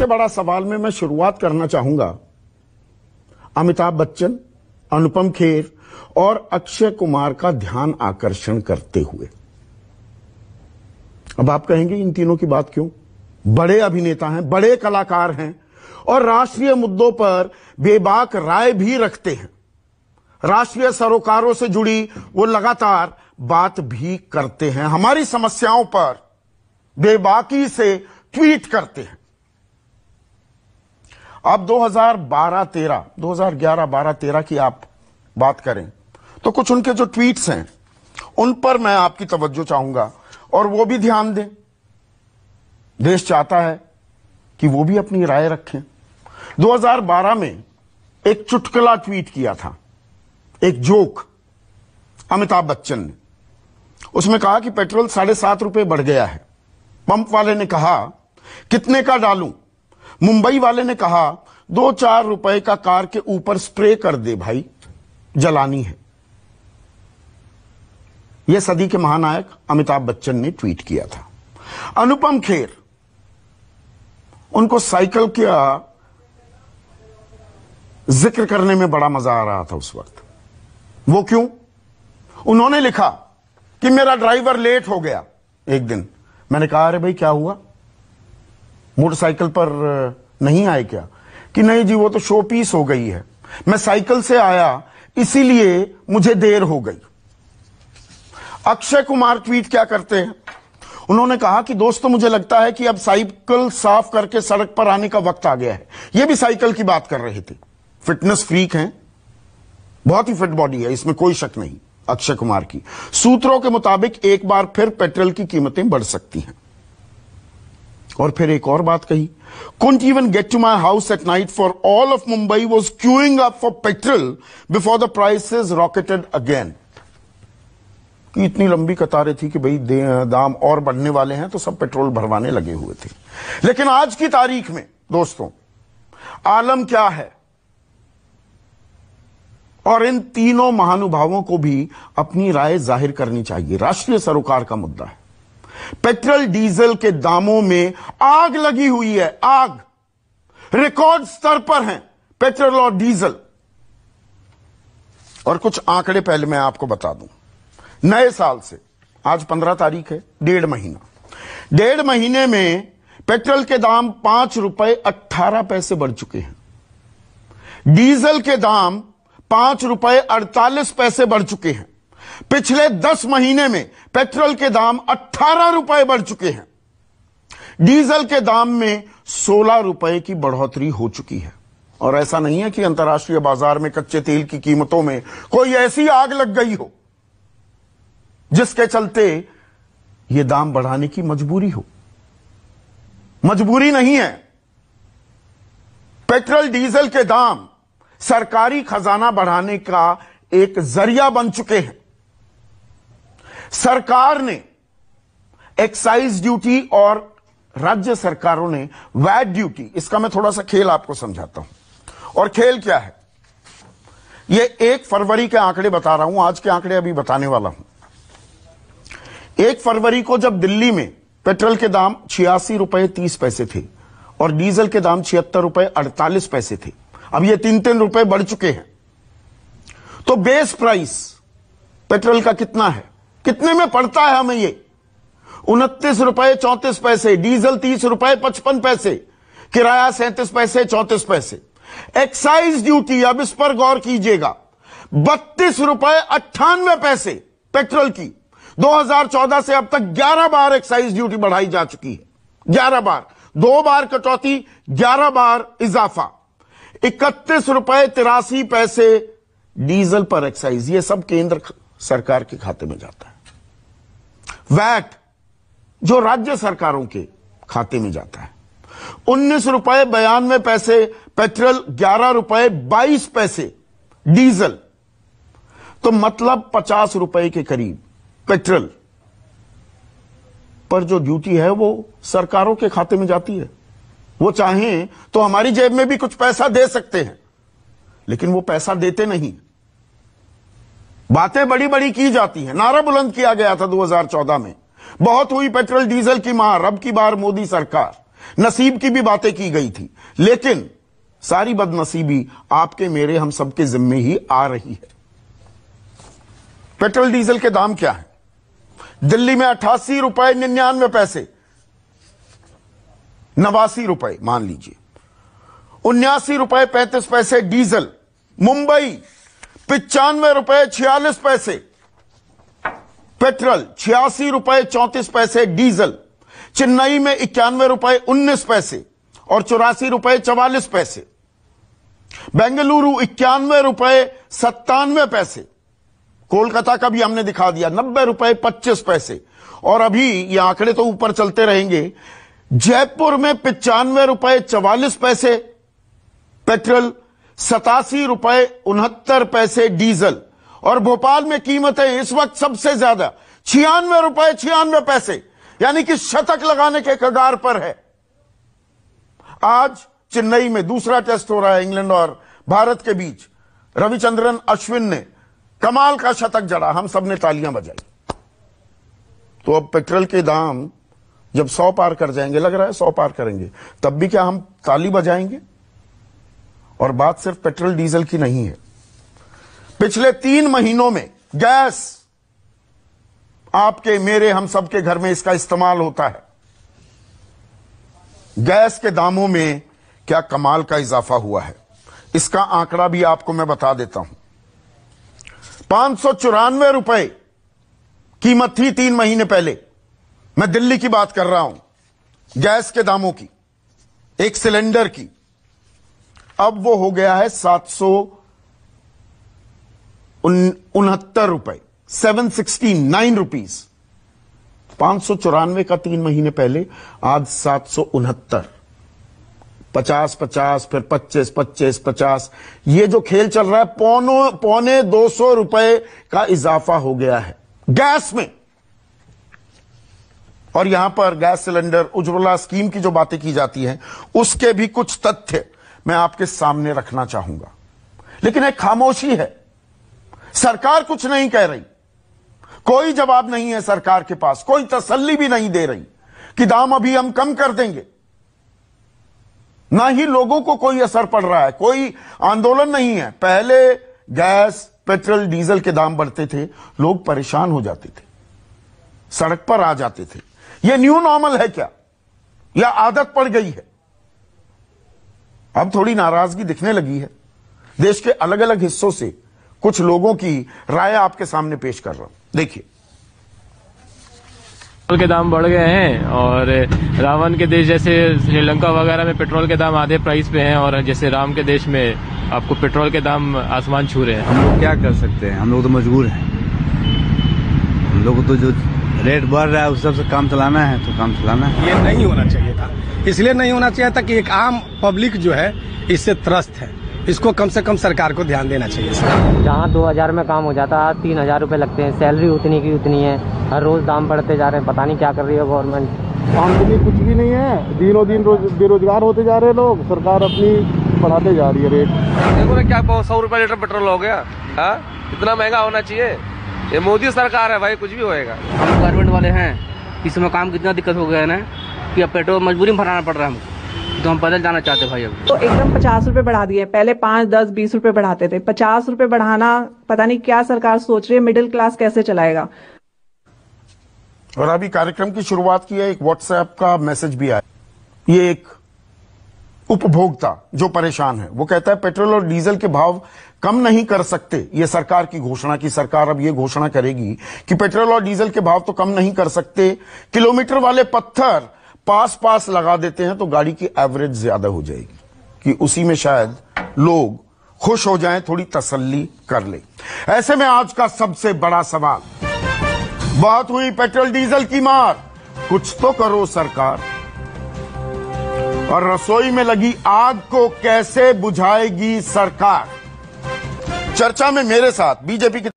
बड़ा सवाल में मैं शुरुआत करना चाहूंगा अमिताभ बच्चन, अनुपम खेर और अक्षय कुमार का ध्यान आकर्षण करते हुए। अब आप कहेंगे इन तीनों की बात क्यों? बड़े अभिनेता हैं, बड़े कलाकार हैं और राष्ट्रीय मुद्दों पर बेबाक राय भी रखते हैं। राष्ट्रीय सरोकारों से जुड़ी वो लगातार बात भी करते हैं, हमारी समस्याओं पर बेबाकी से ट्वीट करते हैं। अब 2011-12-13 की आप बात करें तो कुछ उनके जो ट्वीट्स हैं उन पर मैं आपकी तवज्जो चाहूंगा और वो भी ध्यान दें। देश चाहता है कि वो भी अपनी राय रखें। 2012 में एक चुटकुला ट्वीट किया था, एक जोक अमिताभ बच्चन ने। उसमें कहा कि पेट्रोल 7.5 रुपए बढ़ गया है। पंप वाले ने कहा कितने का डालूं? मुंबई वाले ने कहा 2-4 रुपए का कार के ऊपर स्प्रे कर दे भाई, जलानी है। यह सदी के महानायक अमिताभ बच्चन ने ट्वीट किया था। अनुपम खेर, उनको साइकिल का जिक्र करने में बड़ा मजा आ रहा था उस वक्त। वो क्यों? उन्होंने लिखा कि मेरा ड्राइवर लेट हो गया एक दिन। मैंने कहा अरे भाई क्या हुआ, मोटरसाइकिल पर नहीं आए क्या? कि नहीं जी वो तो शो पीस हो गई है, मैं साइकिल से आया इसीलिए मुझे देर हो गई। अक्षय कुमार ट्वीट क्या करते हैं? उन्होंने कहा कि दोस्तों मुझे लगता है कि अब साइकिल साफ करके सड़क पर आने का वक्त आ गया है। ये भी साइकिल की बात कर रहे थे। फिटनेस फ्रीक हैं, बहुत ही फिट बॉडी है, इसमें कोई शक नहीं अक्षय कुमार की। सूत्रों के मुताबिक एक बार फिर पेट्रोल की कीमतें बढ़ सकती हैं। और फिर एक और बात कही, couldn't even get to my house at night for all of Mumbai was queuing up for petrol before the prices rocketed again। कि इतनी लंबी कतारें थी कि भाई दाम और बढ़ने वाले हैं तो सब पेट्रोल भरवाने लगे हुए थे। लेकिन आज की तारीख में दोस्तों आलम क्या है? और इन तीनों महानुभावों को भी अपनी राय जाहिर करनी चाहिए। राष्ट्रीय सरोकार का मुद्दा है। पेट्रोल डीजल के दामों में आग लगी हुई है, आग रिकॉर्ड स्तर पर है पेट्रोल और डीजल। और कुछ आंकड़े पहले मैं आपको बता दूं। नए साल से आज 15 तारीख है, 1.5 महीना, 1.5 महीने में पेट्रोल के दाम 5 रुपए 18 पैसे बढ़ चुके हैं। डीजल के दाम 5 रुपए 48 पैसे बढ़ चुके हैं। पिछले 10 महीने में पेट्रोल के दाम 18 रुपए बढ़ चुके हैं। डीजल के दाम में 16 रुपए की बढ़ोतरी हो चुकी है। और ऐसा नहीं है कि अंतर्राष्ट्रीय बाजार में कच्चे तेल की कीमतों में कोई ऐसी आग लग गई हो जिसके चलते यह दाम बढ़ाने की मजबूरी हो। मजबूरी नहीं है। पेट्रोल डीजल के दाम सरकारी खजाना बढ़ाने का एक जरिया बन चुके हैं। सरकार ने एक्साइज ड्यूटी और राज्य सरकारों ने वैट ड्यूटी, इसका मैं थोड़ा सा खेल आपको समझाता हूं। और खेल क्या है? यह 1 फरवरी के आंकड़े बता रहा हूं, आज के आंकड़े अभी बताने वाला हूं। 1 फरवरी को जब दिल्ली में पेट्रोल के दाम 86 रुपए 30 पैसे थे और डीजल के दाम 76 रुपए 48 पैसे थे। अब ये 3-3 रुपए बढ़ चुके हैं। तो बेस प्राइस पेट्रोल का कितना है? कितने में पड़ता है हमें ये? 29 रुपए 34 पैसे, डीजल 30 रुपए 55 पैसे, किराया 37 पैसे 34 पैसे। एक्साइज ड्यूटी, अब इस पर गौर कीजिएगा, 32 रुपए 98 पैसे पेट्रोल की। 2014 से अब तक 11 बार एक्साइज ड्यूटी बढ़ाई जा चुकी है। 11 बार, 2 बार कटौती, 11 बार इजाफा। 31 रुपए 83 पैसे डीजल पर एक्साइज। ये सब केंद्र सरकार के खाते में जाता है। वैट जो राज्य सरकारों के खाते में जाता है, 19 रुपए 92 पैसे पेट्रोल, 11 रुपए 22 पैसे डीजल। तो मतलब 50 रुपए के करीब पेट्रोल पर जो ड्यूटी है वो सरकारों के खाते में जाती है। वो चाहें तो हमारी जेब में भी कुछ पैसा दे सकते हैं, लेकिन वो पैसा देते नहीं। बातें बड़ी बड़ी की जाती हैं। नारा बुलंद किया गया था 2014 में, बहुत हुई पेट्रोल डीजल की मार, अब की बार मोदी सरकार। नसीब की भी बातें की गई थी, लेकिन सारी बदनसीबी आपके मेरे हम सबके जिम्मे ही आ रही है। पेट्रोल डीजल के दाम क्या है? दिल्ली में 88 रुपए 99 पैसे, 89 रुपए मान लीजिए, 79 रुपए 35 पैसे डीजल। मुंबई 95 रुपए 46 पैसे पेट्रोल, 86 रुपए 34 पैसे डीजल। चेन्नई में 91 रुपए 19 पैसे और 84 रुपए 44 पैसे। बेंगलुरु 91 रुपए 97 पैसे। कोलकाता का भी हमने दिखा दिया, 90 रुपए 25 पैसे। और अभी ये आंकड़े तो ऊपर चलते रहेंगे। जयपुर में 95 रुपए 44 पैसे पेट्रोल, 87 रुपए 69 पैसे डीजल। और भोपाल में कीमतें इस वक्त सबसे ज्यादा 96 रुपए 96 पैसे, यानी कि शतक लगाने के कगार पर है। आज चेन्नई में दूसरा टेस्ट हो रहा है इंग्लैंड और भारत के बीच। रविचंद्रन अश्विन ने कमाल का शतक जड़ा, हम सब ने तालियां बजाई। तो अब पेट्रोल के दाम जब 100 पार कर जाएंगे, लग रहा है 100 पार करेंगे, तब भी क्या हम ताली बजाएंगे? और बात सिर्फ पेट्रोल डीजल की नहीं है। पिछले 3 महीनों में गैस, आपके मेरे हम सबके घर में इसका इस्तेमाल होता है। गैस के दामों में क्या कमाल का इजाफा हुआ है, इसका आंकड़ा भी आपको मैं बता देता हूं। 594 रुपए कीमत थी 3 महीने पहले, मैं दिल्ली की बात कर रहा हूं, गैस के दामों की, एक सिलेंडर की। अब वो हो गया है 769 रुपए, 769 रुपीज। 594 का 3 महीने पहले, आज 769। 50-50 फिर 25-25 50। ये जो खेल चल रहा है, पौने 200 रुपए का इजाफा हो गया है गैस में। और यहां पर गैस सिलेंडर उज्ज्वला स्कीम की जो बातें की जाती हैं, उसके भी कुछ तथ्य मैं आपके सामने रखना चाहूंगा। लेकिन एक खामोशी है, सरकार कुछ नहीं कह रही, कोई जवाब नहीं है सरकार के पास, कोई तसल्ली भी नहीं दे रही कि दाम अभी हम कम कर देंगे। ना ही लोगों को कोई असर पड़ रहा है, कोई आंदोलन नहीं है। पहले गैस, पेट्रोल, डीजल के दाम बढ़ते थे, लोग परेशान हो जाते थे, सड़क पर आ जाते थे। यह न्यू नॉर्मल है क्या, या आदत पड़ गई है? अब थोड़ी नाराजगी दिखने लगी है। देश के अलग अलग हिस्सों से कुछ लोगों की राय आपके सामने पेश कर रहा हूं, देखिए। पेट्रोल के दाम बढ़ गए हैं और रावण के देश जैसे श्रीलंका वगैरह में पेट्रोल के दाम आधे प्राइस पे हैं, और जैसे राम के देश में आपको पेट्रोल के दाम आसमान छू रहे हैं। हम लोग क्या कर सकते हैं, हम लोग तो मजबूर हैं। हम लोग तो जो रेट बढ़ रहा है उस सबसे काम चलाना है, तो काम चलाना है। ये नहीं होना चाहिए था, इसलिए नहीं होना चाहिए था कि एक आम पब्लिक जो है इससे त्रस्त है। इसको कम से कम सरकार को ध्यान देना चाहिए। जहाँ 2000 में काम हो जाता है, 3000 रुपए लगते हैं, सैलरी उतनी की उतनी है, हर रोज दाम बढ़ते जा रहे हैं, पता नहीं क्या कर रही है गवर्नमेंट। आमदनी कुछ भी नहीं है, दिनों दिन बेरोजगार होते जा रहे हैं लोग, सरकार अपनी बढ़ाते जा रही है रेट। देखो ना क्या 100 रुपए लीटर पेट्रोल हो गया। हाँ, इतना महंगा होना चाहिए? ये मोदी सरकार है भाई, कुछ भी होएगा। हम गवर्नमेंट वाले हैं, इस समय काम कितना दिक्कत हो गया है ना कि अब पेट्रोल मजबूरी में भराना पड़ रहा है हमको, तो हम पैदल जाना चाहते भाई। अब तो एकदम 50 रुपए बढ़ा दिए, पहले 5, 10, 20 रुपए बढ़ाते थे, 50 रुपए बढ़ाना, पता नहीं क्या सरकार सोच रही है, मिडिल क्लास कैसे चलाएगा। और अभी कार्यक्रम की शुरुआत की है, एक व्हाट्सएप का मैसेज भी आया। ये एक उपभोक्ता जो परेशान है, वो कहता है पेट्रोल और डीजल के भाव कम नहीं कर सकते। ये सरकार की घोषणा की, सरकार अब ये घोषणा करेगी कि पेट्रोल और डीजल के भाव तो कम नहीं कर सकते, किलोमीटर वाले पत्थर पास लगा देते हैं तो गाड़ी की एवरेज ज्यादा हो जाएगी, कि उसी में शायद लोग खुश हो जाएं, थोड़ी तसल्ली कर ले। ऐसे में आज का सबसे बड़ा सवाल, बहुत हुई पेट्रोल डीजल की मार, कुछ तो करो सरकार। और रसोई में लगी आग को कैसे बुझाएगी सरकार? चर्चा में मेरे साथ बीजेपी की